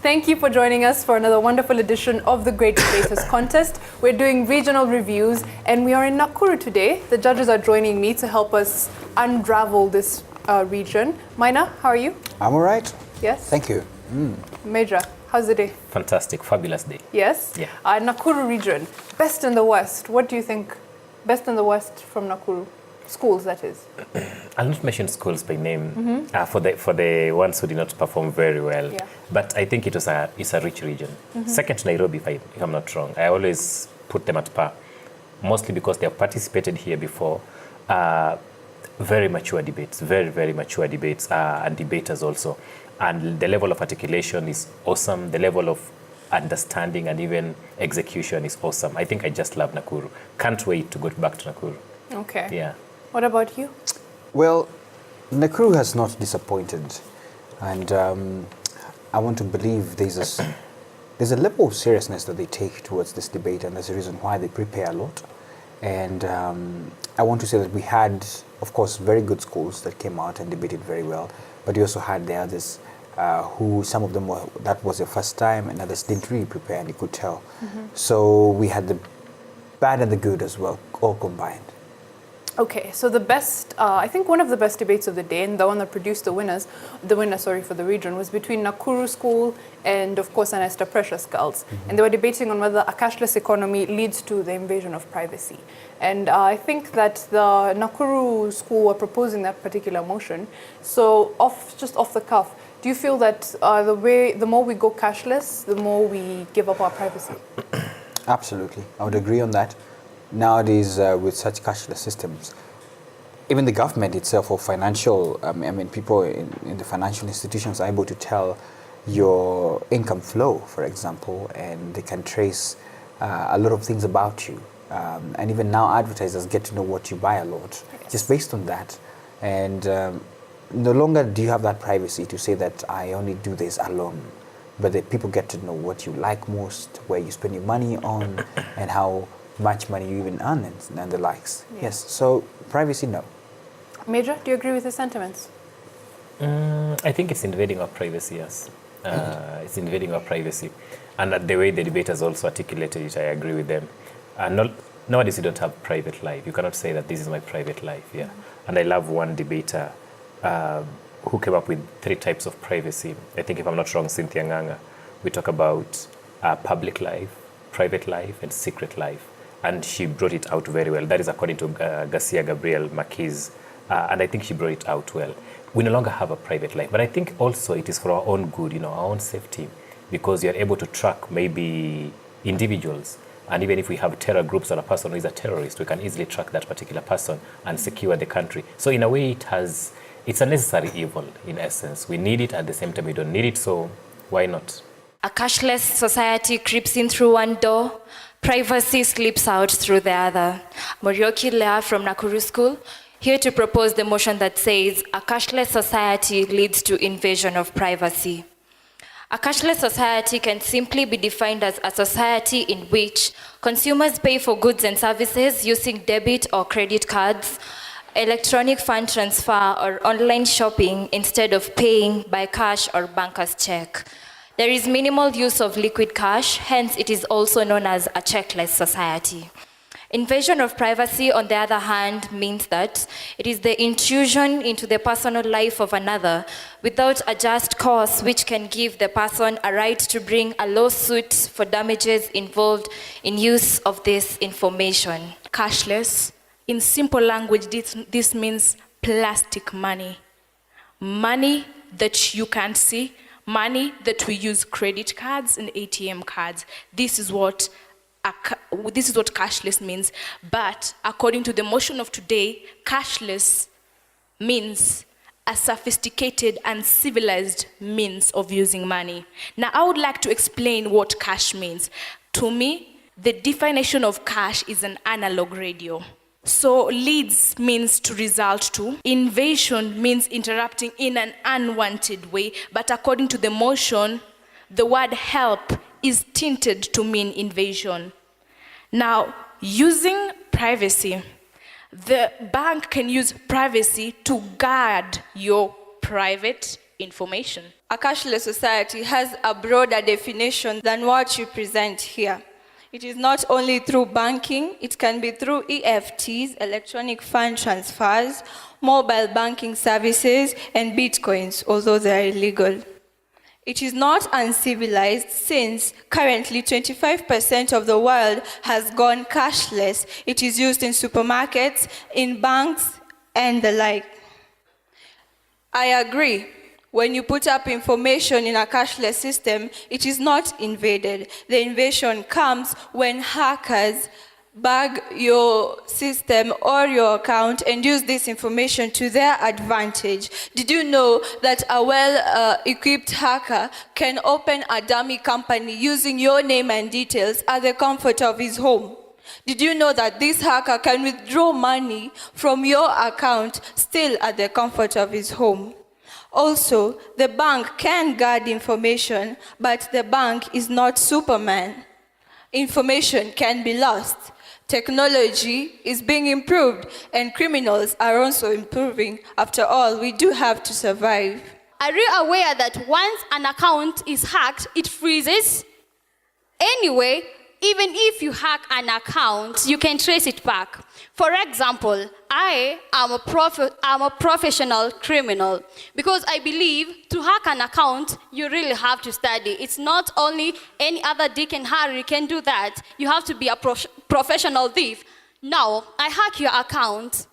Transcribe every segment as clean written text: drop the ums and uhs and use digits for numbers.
Thank you for joining us for another wonderful edition of the Great Debaters Contest. We're doing regional reviews and we are in Nakuru today. The judges are joining me to help us unravel this region. Maina, how are you? I'm all right. Yes? Thank you. Major, how's the day? Fantastic, fabulous day. Yes? Yeah. Nakuru region, best in the West. What do you think? Best in the West from Nakuru? Schools, that is. I'll not mention schools by name for the ones who did not perform very well. Yeah. But I think it's a rich region. Second to Nairobi, if I'm not wrong. I always put them at par, mostly because they have participated here before. Very mature debates, very mature debates, and debaters also. And the level of articulation is awesome. The level of understanding and even execution is awesome. I think I just love Nakuru. Can't wait to go back to Nakuru. Okay. Yeah. What about you? Well, Nakuru has not disappointed, and I want to believe there's a level of seriousness that they take towards this debate, and that's the reason why they prepare a lot. And I want to say that we had, of course, very good schools that came out and debated very well, but we also had the others who, some of them that was their first time, and others didn't really prepare, and you could tell. So we had the bad and the good as well, all combined. Okay, so the best, I think one of the best debates of the day, and the one that produced the winner for the region, was between Nakuru School and, of course, Anesta Precious Girls. And they were debating on whether a cashless economy leads to the invasion of privacy. And I think that the Nakuru School were proposing that particular motion. So, just off the cuff, do you feel that the more we go cashless, the more we give up our privacy? Absolutely, I would agree on that. Nowadays, with such cashless systems, even the government itself or financial, people in the financial institutions are able to tell your income flow, for example, and they can trace a lot of things about you. And even now, advertisers get to know what you buy a lot, just based on that. And no longer do you have that privacy to say that I only do this alone, but the people get to know what you like most, where you spend your money on, and how much money you even earn and the likes. Yes, so privacy, no. Major, do you agree with the sentiments? I think it's invading our privacy, yes. It's invading our privacy. And the way the debaters also articulated it, I agree with them. Nowadays, you don't have private life. You cannot say that this is my private life, yeah. And I love one debater who came up with 3 types of privacy. I think, if I'm not wrong, Cynthia Nganga. We talk about public life, private life, and secret life. And she brought it out very well. That is according to Garcia Gabriel Marquez. And I think she brought it out well. We no longer have a private life. But I think also it is for our own good, our own safety. Because you're able to track maybe individuals. And even if we have terror groups or a person who is a terrorist, we can easily track that particular person and secure the country. So in a way, it's a necessary evil, in essence. We need it, at the same time we don't need it, so why not? A cashless society creeps in through one door, privacy slips out through the other. Morioki Lea from Nakuru School, here to propose the motion that says a cashless society leads to invasion of privacy. A cashless society can simply be defined as a society in which consumers pay for goods and services using debit or credit cards, electronic fund transfer, or online shopping instead of paying by cash or banker's check. There is minimal use of liquid cash, hence it is also known as a checkless society. Invasion of privacy, on the other hand, means that it is the intrusion into the personal life of another without a just cause, which can give the person a right to bring a lawsuit for damages involved in use of this information. Cashless, in simple language, this means plastic money. Money that you can't see, money that we use credit cards and ATM cards. This is what cashless means. But according to the motion of today, cashless means a sophisticated and civilized means of using money. Now, I would like to explain what cash means. To me, the definition of cash is an analog radio. So leads means to result to. Invasion means interrupting in an unwanted way. But according to the motion, the word help is tinted to mean invasion. Now, using privacy, the bank can use privacy to guard your private information. A cashless society has a broader definition than what you present here. It is not only through banking, it can be through EFTs, electronic fund transfers, mobile banking services, and bitcoins, although they are illegal. It is not uncivilized since currently 25% of the world has gone cashless. It is used in supermarkets, in banks, and the like. I agree. When you put up information in a cashless system, it is not invaded. The invasion comes when hackers bug your system or your account and use this information to their advantage. Did you know that a well-equipped hacker can open a dummy company using your name and details at the comfort of his home? Did you know that this hacker can withdraw money from your account still at the comfort of his home? Also, the bank can guard information, but the bank is not Superman. Information can be lost. Technology is being improved, and criminals are also improving. After all, we do have to survive. Are you aware that once an account is hacked, it freezes? Anyway, even if you hack an account, you can trace it back. For example, I am a professional criminal because I believe to hack an account, you really have to study. It's not only any other Dick and Harry can do that. You have to be a professional thief. Now, I hack your account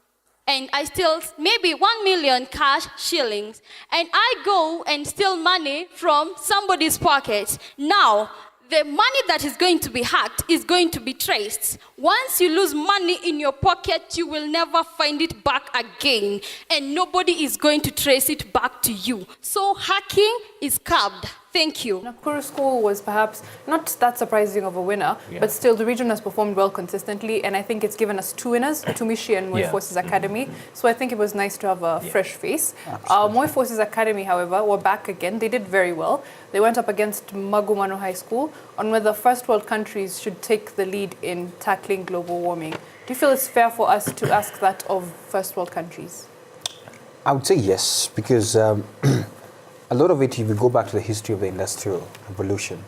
and I steal maybe 1 million cash shillings, and I go and steal money from somebody's pocket. Now, the money that is going to be hacked is going to be traced. Once you lose money in your pocket, you will never find it back again, and nobody is going to trace it back to you. So hacking is curbed. Thank you. Nakuru School was perhaps not that surprising of a winner, but still the region has performed well consistently, and I think it's given us two winners, Tumishi and Moi Forces Academy. So I think it was nice to have a fresh face. Moi Forces Academy, however, were back again. They did very well. They went up against Magumano High School on whether first world countries should take the lead in tackling global warming. Do you feel it's fair for us to ask that of first world countries? I would say yes, because a lot of it, if you go back to the history of the Industrial Revolution,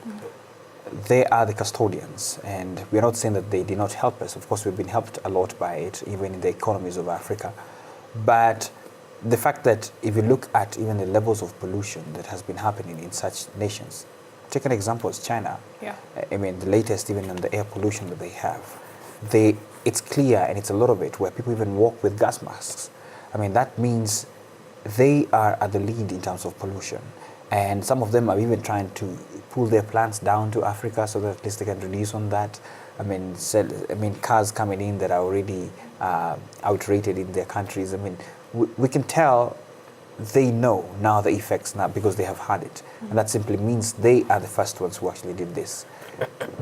they are the custodians, and we're not saying that they did not help us. Of course, we've been helped a lot by it, even in the economies of Africa. But the fact that if you look at even the levels of pollution that has been happening in such nations, take an example as China. I mean, the latest even on the air pollution that they have, it's clear, and it's a lot of it, where people even walk with gas masks. I mean, that means they are at the lead in terms of pollution, and some of them are even trying to pull their plants down to Africa so that at least they can reduce on that. I mean, cars coming in that are already outrated in their countries. I mean, we can tell they know now the effects now because they have had it, and that simply means they are the first ones who actually did this.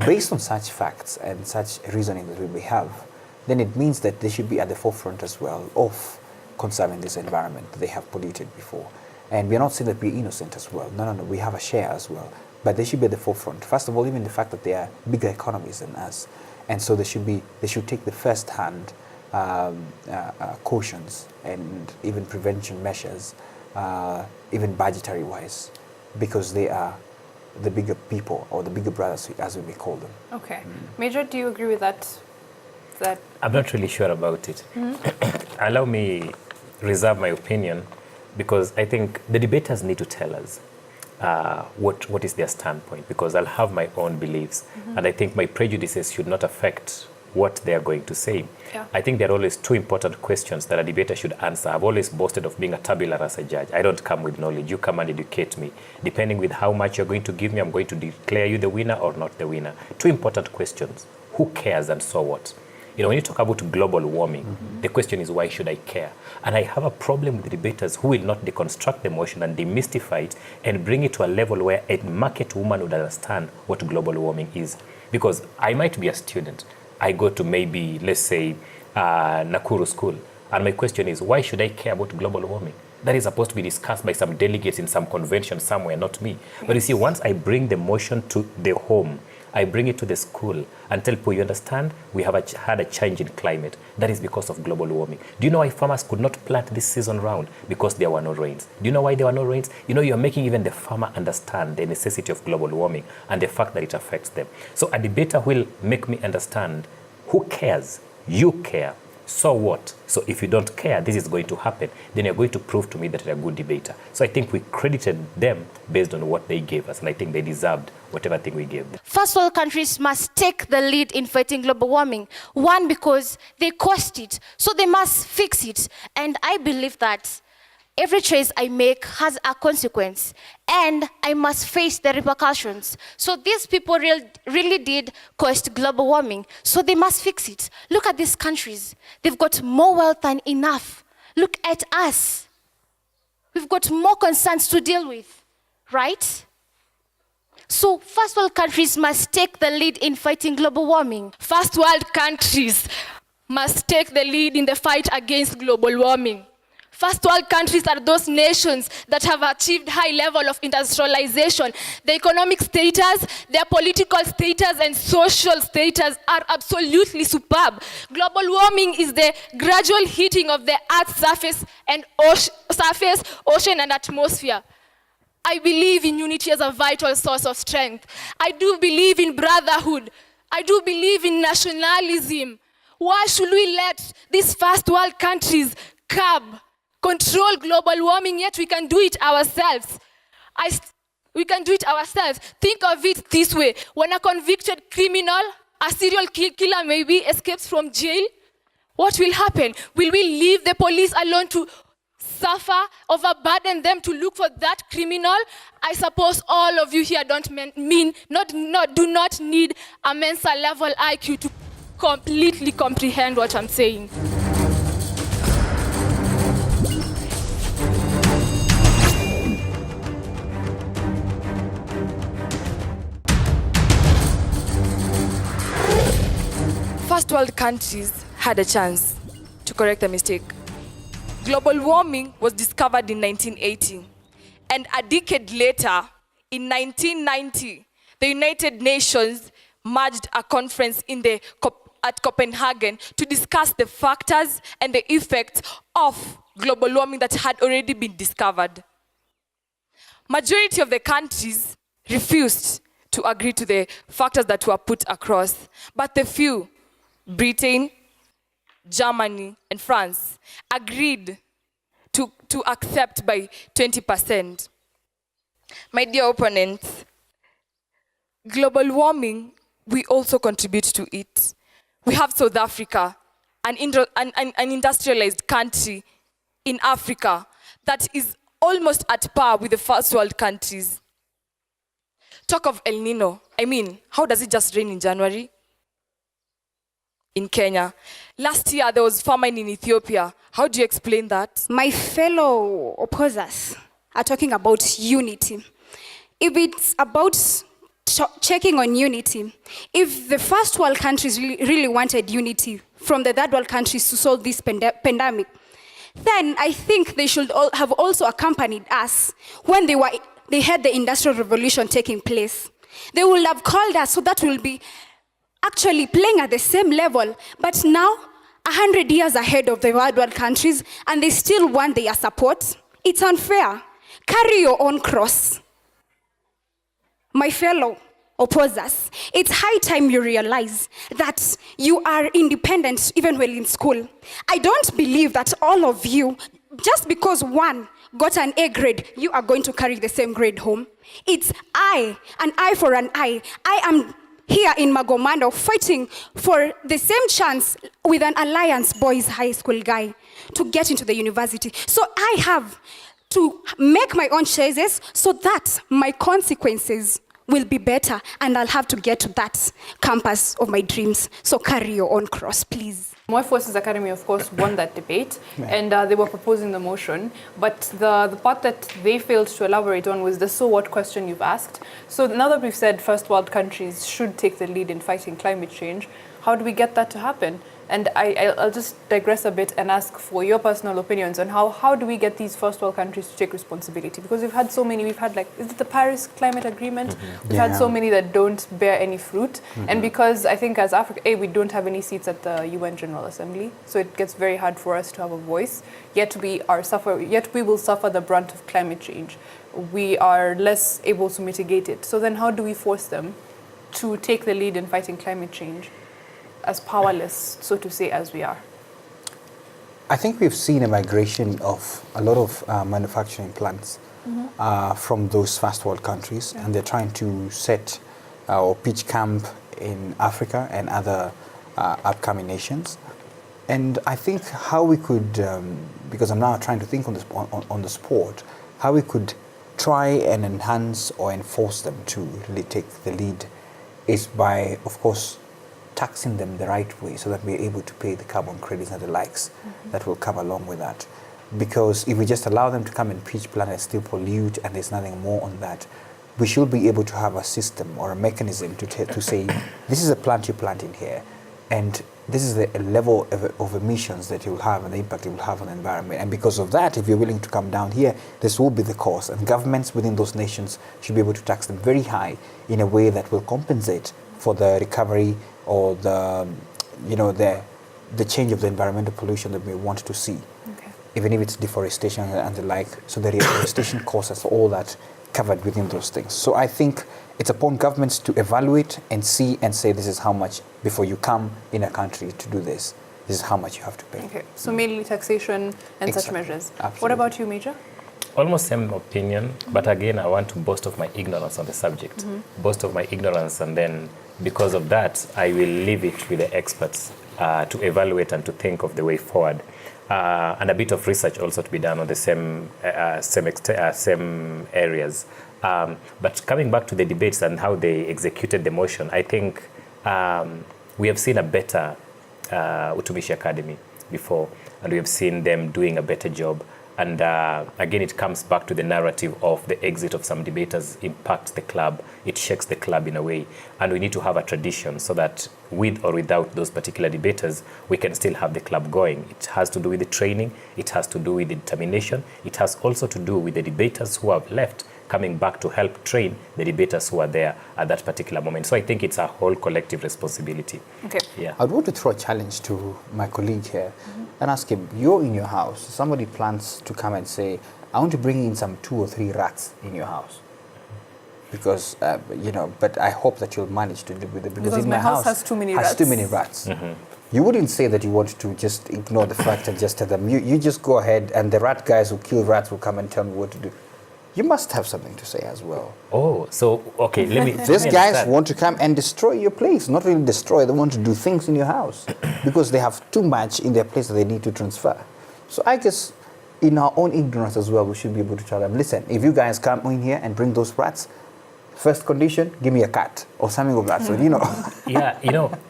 Based on such facts and such reasoning that we have, then it means that they should be at the forefront as well of conserving this environment that they have polluted before. And we're not saying that we're innocent as well. No, we have a share as well. But they should be at the forefront. First of all, even the fact that they are bigger economies than us. And so they should take the first-hand cautions and even prevention measures, even budgetary-wise, because they are the bigger people, or the bigger brothers, as we may call them. Okay. Major, do you agree with that? I'm not really sure about it. Allow me reserve my opinion, because I think the debaters need to tell us what is their standpoint, because I'll have my own beliefs, and I think my prejudices should not affect what they are going to say. I think there are always two important questions that a debater should answer. I've always boasted of being a tabula rasa judge. I don't come with knowledge. You come and educate me. Depending with how much you're going to give me, I'm going to declare you the winner or not the winner. Two important questions. Who cares and so what? You know, when you talk about global warming, the question is, why should I care? And I have a problem with debaters who will not deconstruct the motion and demystify it and bring it to a level where a market woman would understand what global warming is. Because I might be a student. I go to maybe, let's say, Nakuru school. And my question is, why should I care about global warming? That is supposed to be discussed by some delegates in some convention somewhere, not me. But you see, once I bring the motion to the home, I bring it to the school and tell people, you understand, we have had a change in climate. That is because of global warming. Do you know why farmers could not plant this season round? Because there were no rains. Do you know why there were no rains? You know, you're making even the farmer understand the necessity of global warming and the fact that it affects them. So a debater will make me understand, who cares? You care. So what? So if you don't care, this is going to happen, then you're going to prove to me that you're a good debater. So I think we credited them based on what they gave us, and I think they deserved whatever thing we gave them. First world countries must take the lead in fighting global warming. One, because they caused it, so they must fix it. And I believe that every choice I make has a consequence, and I must face the repercussions. So these people really did cause global warming, so they must fix it. Look at these countries. They've got more wealth than enough. Look at us. We've got more concerns to deal with, right? So first world countries must take the lead in fighting global warming. First world countries must take the lead in the fight against global warming. First world countries are those nations that have achieved high level of industrialization. The economic status, their political status, and social status are absolutely superb. Global warming is the gradual heating of the Earth's surface, ocean, and atmosphere. I believe in unity as a vital source of strength. I do believe in brotherhood. I do believe in nationalism. Why should we let these first world countries control global warming, yet we can do it ourselves? We can do it ourselves. Think of it this way. When a convicted criminal, a serial killer maybe, escapes from jail, what will happen? Will we leave the police alone to suffer, overburden them to look for that criminal? I suppose all of you here do not need a Mensa level IQ to completely comprehend what I'm saying. First world countries had a chance to correct the mistake. Global warming was discovered in 1980. And a decade later, in 1990, the United Nations merged a conference at Copenhagen to discuss the factors and the effects of global warming that had already been discovered. Majority of the countries refused to agree to the factors that were put across, but the few, Britain, Germany, and France, agreed to accept by 20%. My dear opponents, global warming, we also contribute to it. We have South Africa, an industrialized country in Africa that is almost at par with the first world countries. Talk of El Nino. I mean, how does it just rain in January? In Kenya. Last year, there was famine in Ethiopia. How do you explain that? My fellow opposers are talking about unity. If it's about checking on unity, if the first world countries really wanted unity from the third world countries to solve this pandemic, then I think they should have also accompanied us when they had the Industrial Revolution taking place. They would have called us, so that will be actually playing at the same level, but now 100 years ahead of the third world countries, and they still want their support. It's unfair. Carry your own cross. My fellow opposers, it's high time you realize that you are independent even while in school. I don't believe that all of you, just because one got an A grade, you are going to carry the same grade home. It's an eye for an eye. I am here in Magomando fighting for the same chance with an Alliance Boys High School guy to get into the university. So I have to make my own choices so that my consequences will be better, and I'll have to get to that campus of my dreams. So carry your own cross, please. Moi Forces Academy, of course, won that debate, and they were proposing the motion. But the part that they failed to elaborate on was the so what question you've asked. So now that we've said first world countries should take the lead in fighting climate change, how do we get that to happen? And I'll just digress a bit and ask for your personal opinions on how do we get these first world countries to take responsibility? Because we've had so many, is it the Paris Climate Agreement? We've had so many that don't bear any fruit. And because I think as Africa, we don't have any seats at the UN General Assembly, so it gets very hard for us to have a voice, yet we will suffer the brunt of climate change. We are less able to mitigate it. So then how do we force them to take the lead in fighting climate change, as powerless, so to say, as we are? I think we've seen a migration of a lot of manufacturing plants from those first world countries, and they're trying to set or pitch camp in Africa and other upcoming nations. And I think how we could, because I'm now trying to think on the spot, how we could try and enhance or enforce them to really take the lead is by, of course, taxing them the right way so that we're able to pay the carbon credits and the likes that will come along with that. Because if we just allow them to come and pitch plant and still pollute and there's nothing more on that, we should be able to have a system or a mechanism to say, this is a plant you plant in here, and this is the level of emissions that you will have and the impact it will have on the environment. And because of that, if you're willing to come down here, this will be the cost. And governments within those nations should be able to tax them very high in a way that will compensate for the recovery or the change of the environmental pollution that we want to see. Okay. Even if it's deforestation and the like. So the deforestation costs us all that covered within those things. So I think it's upon governments to evaluate and see and say, this is how much, before you come in a country to do this, this is how much you have to pay. Okay, so mainly taxation and such measures. Absolutely. What about you, Major? Almost same opinion, but again, I want to boast of my ignorance on the subject. Boast of my ignorance, and then because of that, I will leave it with the experts to evaluate and to think of the way forward. And a bit of research also to be done on the same areas. But coming back to the debates and how they executed the motion, I think we have seen a better Utumishi Academy before, and we have seen them doing a better job. And again, it comes back to the narrative of the exit of some debaters impacts the club. It shakes the club in a way. And we need to have a tradition so that with or without those particular debaters, we can still have the club going. It has to do with the training. It has to do with the determination. It has also to do with the debaters who have left coming back to help train the debaters who are there at that particular moment. So I think it's a whole collective responsibility. Okay. Yeah. I'd want to throw a challenge to my colleague here and ask him, you're in your house, somebody plans to come and say, I want to bring in some 2 or 3 rats in your house. Because, but I hope that you'll manage to live with it. Because in my house has too many rats. You wouldn't say that you want to just ignore the fact and just tell them, you just go ahead and the rat guys who kill rats will come and tell me what to do. You must have something to say as well. Oh, so, okay, let me... These guys want to come and destroy your place. Not really destroy, they want to do things in your house. Because they have too much in their place that they need to transfer. So I guess in our own ignorance as well, we should be able to tell them, listen, if you guys come in here and bring those rats, first condition, give me a cat or something of that. So, Yeah,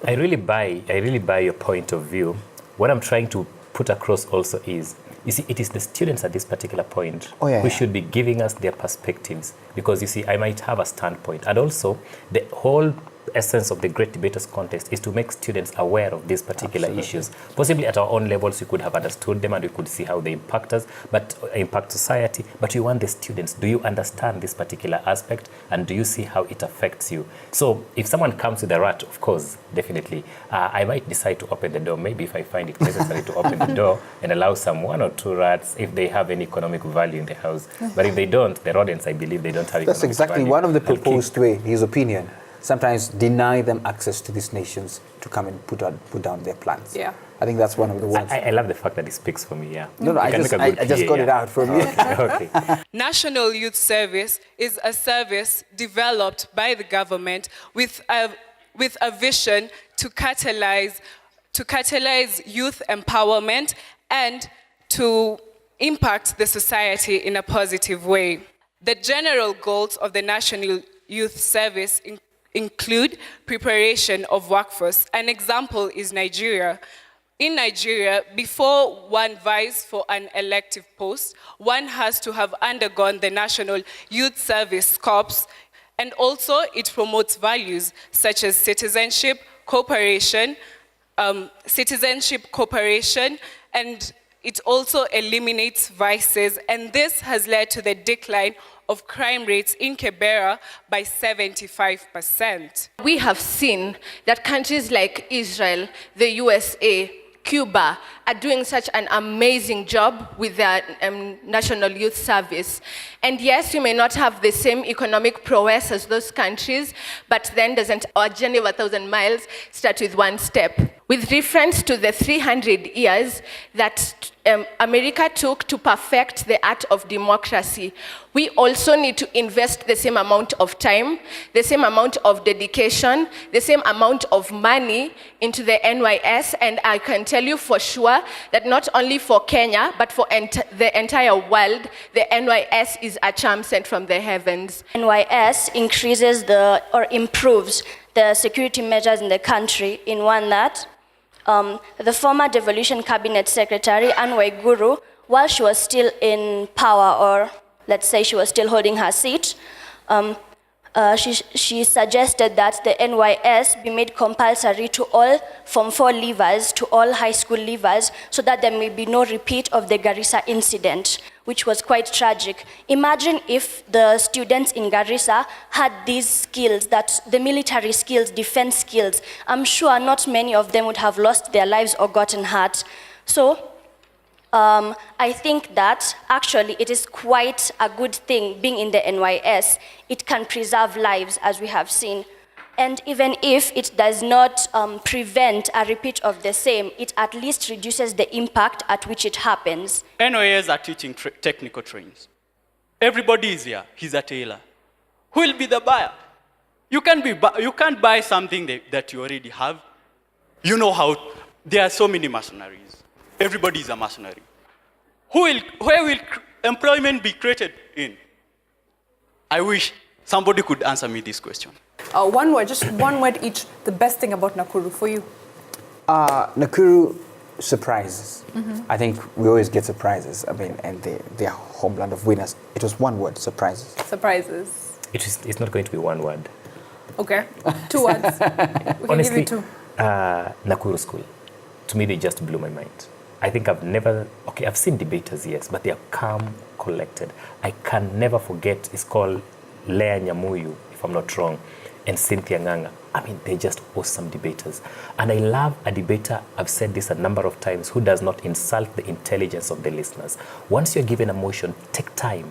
I really buy your point of view. What I'm trying to put across also is, you see, it is the students at this particular point who should be giving us their perspectives. Because, you see, I might have a standpoint. And also, the whole essence of the Great Debaters Contest is to make students aware of these particular issues. Possibly at our own levels, we could have understood them and we could see how they impact us, but impact society. But we want the students. Do you understand this particular aspect? And do you see how it affects you? So if someone comes with a rat, of course, definitely, I might decide to open the door. Maybe if I find it necessary to open the door and allow some 1 or 2 rats if they have any economic value in the house. But if they don't, the rodents, I believe they don't have economic value. That's exactly one of the proposed way, his opinion. Sometimes deny them access to these nations to come and put down their plants. Yeah. I think that's one of the ones. I love the fact that it speaks for me, yeah. No, I just got it out from you. Okay. National Youth Service is a service developed by the government with a vision to catalyze youth empowerment and to impact the society in a positive way. The general goals of the National Youth Service include preparation of workforce. An example is Nigeria. In Nigeria, before one vies for an elective post, one has to have undergone the National Youth Service Corps, and also it promotes values such as citizenship, cooperation, citizenship cooperation, and it also eliminates vices, and this has led to the decline of crime rates in Kibera by 75%. We have seen that countries like Israel, the USA, Cuba are doing such an amazing job with their National Youth Service. And yes, you may not have the same economic prowess as those countries, but then doesn't our journey of 1,000 miles start with one step? With reference to the 300 years that America took to perfect the art of democracy, we also need to invest the same amount of time, the same amount of dedication, the same amount of money into the NYS, and I can tell you for sure that not only for Kenya, but for the entire world, the NYS is a charm sent from the heavens. NYS increases or improves the security measures in the country in one that the former devolution cabinet secretary, Anne Waiguru, while she was still in power, or let's say she was still holding her seat, she suggested that the NYS be made compulsory to all Form 4 leavers, to all high school leavers, so that there may be no repeat of the Garissa incident, which was quite tragic. Imagine if the students in Garissa had these skills, that the military skills, defense skills. I'm sure not many of them would have lost their lives or gotten hurt. So I think that actually it is quite a good thing being in the NYS. It can preserve lives, as we have seen. And even if it does not prevent a repeat of the same, it at least reduces the impact at which it happens. NYS are teaching technical trains. Everybody is here. He's a tailor. Who will be the buyer? You can't buy something that you already have. You know how, there are so many mercenaries. Everybody is a mercenary. Where will employment be created in? I wish somebody could answer me this question. One word, just one word each. The best thing about Nakuru for you? Nakuru, surprises. I think we always get surprises. I mean, and they are homeland of winners. It was one word, surprises. Surprises. It's not going to be one word. Okay, 2 words. We can give you 2. Nakuru School. To me, they just blew my mind. I think I've seen debaters, yes, but they are calm, collected. I can never forget, it's called Lea Nyamuyu, if I'm not wrong, and Cynthia Nganga. I mean, they're just awesome debaters. And I love a debater, I've said this a number of times, who does not insult the intelligence of the listeners. Once you're given a motion, take time.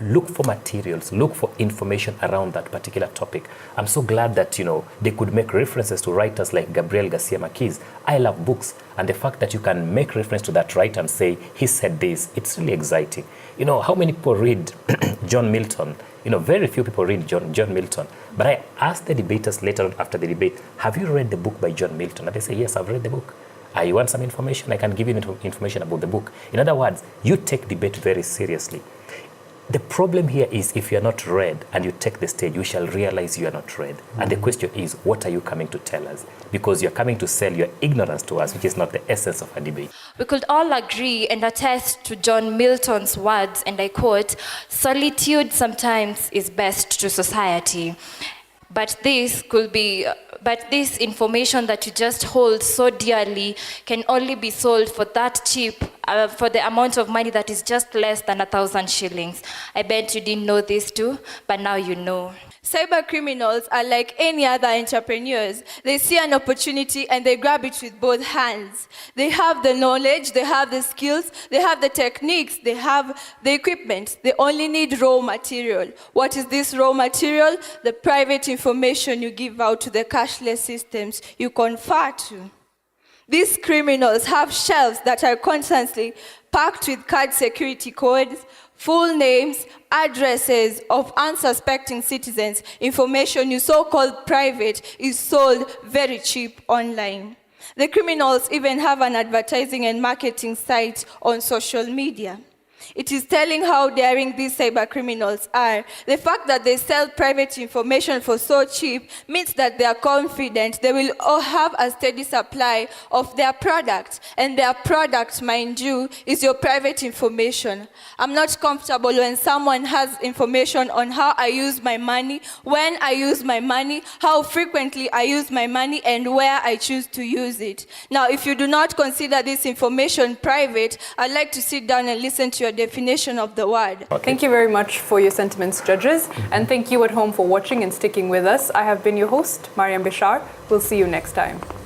Look for materials, look for information around that particular topic. I'm so glad that, they could make references to writers like Gabriel Garcia Marquez. I love books. And the fact that you can make reference to that writer and say, he said this, it's really exciting. How many people read John Milton? Very few people read John Milton. But I asked the debaters later on after the debate, have you read the book by John Milton? And they say, yes, I've read the book. You want some information? I can give you information about the book. In other words, you take debate very seriously. The problem here is if you're not read and you take the stage, you shall realize you are not read. And the question is, what are you coming to tell us? Because you're coming to sell your ignorance to us, which is not the essence of a debate. We could all agree and attest to John Milton's words, and I quote, "Solitude sometimes is best to society." But this information that you just hold so dearly can only be sold for that cheap, for the amount of money that is just less than 1,000 shillings. I bet you didn't know this too, but now you know. Cyber criminals are like any other entrepreneurs. They see an opportunity and they grab it with both hands. They have the knowledge, they have the skills, they have the techniques, they have the equipment. They only need raw material. What is this raw material? The private information you give out to the cashless systems you confer to. These criminals have shelves that are constantly packed with card security codes, full names, addresses of unsuspecting citizens. Information you so-called private is sold very cheap online. The criminals even have an advertising and marketing site on social media. It is telling how daring these cyber criminals are. The fact that they sell private information for so cheap means that they are confident they will all have a steady supply of their product. And their product, mind you, is your private information. I'm not comfortable when someone has information on how I use my money, when I use my money, how frequently I use my money, and where I choose to use it. Now, if you do not consider this information private, I'd like to sit down and listen to your definition of the word. Okay. Thank you very much for your sentiments, judges. And thank you at home for watching and sticking with us. I have been your host, Mariam Bishar. We'll see you next time.